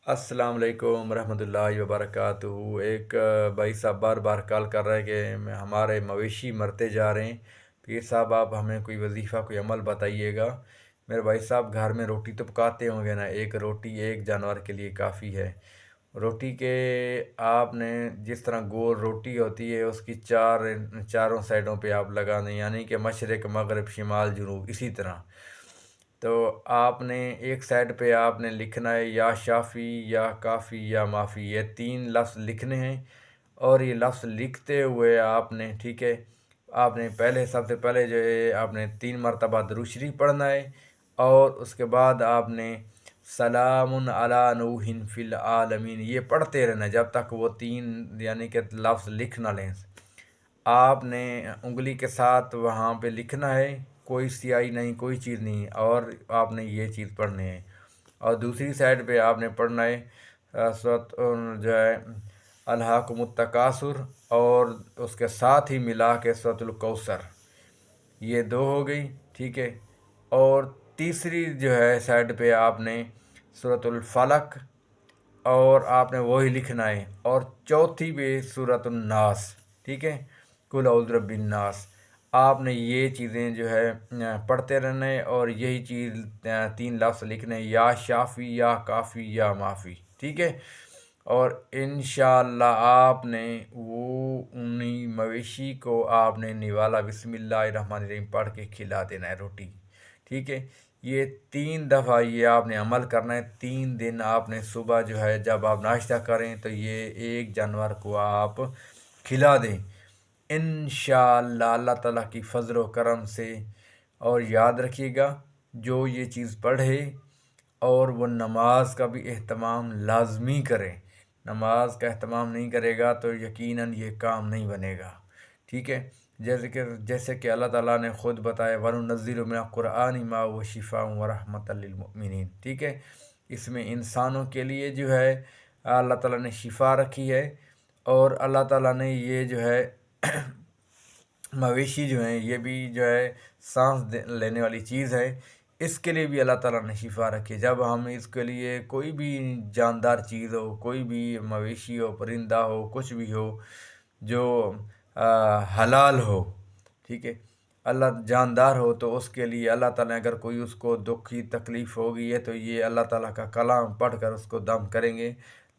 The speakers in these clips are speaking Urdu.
السلام علیکم ورحمۃ اللہ وبرکاتہ۔ ایک بھائی صاحب بار بار کال کر رہے ہیں کہ ہمارے مویشی مرتے جا رہے ہیں، پیر صاحب آپ ہمیں کوئی وظیفہ کوئی عمل بتائیے گا۔ میرے بھائی صاحب گھر میں روٹی تو پکاتے ہوں گے نا، ایک روٹی ایک جانور کے لیے کافی ہے۔ روٹی کے آپ نے جس طرح گول روٹی ہوتی ہے اس کی چاروں سائڈوں پہ آپ لگا دیں، یعنی کہ مشرق مغرب شمال جنوب، اسی طرح تو آپ نے ایک سائڈ پہ آپ نے لکھنا ہے یا شافی یا کافی یا معافی، یہ تین لفظ لکھنے ہیں۔ اور یہ لفظ لکھتے ہوئے آپ نے ٹھیک ہے، آپ نے سب سے پہلے جو ہے آپ نے 3 مرتبہ درود شریف پڑھنا ہے، اور اس کے بعد آپ نے سلام علی نوح فی العالمین یہ پڑھتے رہنا جب تک وہ تین یعنی کہ لفظ لکھ نہ لیں۔ آپ نے انگلی کے ساتھ وہاں پہ لکھنا ہے، کوئی سیاہی نہیں، کوئی چیز نہیں، اور آپ نے یہ چیز پڑھنی ہے۔ اور دوسری سائڈ پہ آپ نے پڑھنا ہے سورۃ جو ہے الہاکم التکاثر، اور اس کے ساتھ ہی ملا کے سورۃ الکوثر، یہ دو ہو گئی ٹھیک ہے۔ اور تیسری جو ہے سائڈ پہ آپ نے سورۃ الفلق، اور آپ نے وہی لکھنا ہے، اور چوتھی پہ سورۃ الناس، ٹھیک ہے، قل اعوذ برب الناس۔ آپ نے یہ چیزیں جو ہے پڑھتے رہنے، اور یہی چیز 3 لفظ لکھنے، یا شافی یا کافی یا معافی، ٹھیک ہے۔ اور انشاءاللہ آپ نے انہی مویشی کو آپ نے نوالا بسم اللہ الرحمن الرحیم پڑھ کے کھلا دینا ہے روٹی، ٹھیک ہے۔ یہ 3 دفعہ یہ آپ نے عمل کرنا ہے، 3 دن آپ نے صبح جو ہے جب آپ ناشتہ کریں تو یہ ایک جانور کو آپ کھلا دیں انشاءاللہ اللہ تعالیٰ کی فضل و کرم سے۔ اور یاد رکھیے گا، جو یہ چیز پڑھے اور وہ نماز کا بھی اہتمام لازمی کرے، نماز کا اہتمام نہیں کرے گا تو یقیناً یہ کام نہیں بنے گا، ٹھیک ہے۔ جیسے کہ اللہ تعالیٰ نے خود بتایا وَنُنَزِّلُ مِنَ القُرْآنِ مَا هُوَ شِفَاءٌ وَرَحْمَةً لِّلْمُؤْمِنِينَ، ٹھیک ہے۔ اس میں انسانوں کے لیے جو ہے اللہ تعالیٰ نے شفا رکھی ہے، اور اللہ تعالیٰ نے یہ جو ہے مویشی جو ہیں یہ بھی جو ہے سانس لینے والی چیز ہے، اس کے لیے بھی اللہ تعالیٰ نے شفا رکھی ہے۔ جب ہم اس کے لیے کوئی بھی جاندار چیز ہو، کوئی بھی مویشی ہو، پرندہ ہو، کچھ بھی ہو جو حلال ہو، ٹھیک ہے، اللہ جاندار ہو، تو اس کے لیے اللہ تعالیٰ نے اگر کوئی اس کو دکھ کی تکلیف ہوگی ہے تو یہ اللہ تعالیٰ کا کلام پڑھ کر اس کو دم کریں گے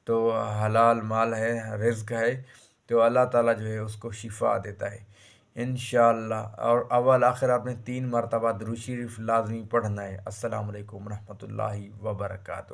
تو حلال مال ہے، رزق ہے، تو اللہ تعالیٰ جو ہے اس کو شفا دیتا ہے انشاءاللہ۔ اور اول آخر آپ نے 3 مرتبہ درود شریف لازمی پڑھنا ہے۔ السلام علیکم ورحمۃ اللہ وبرکاتہ۔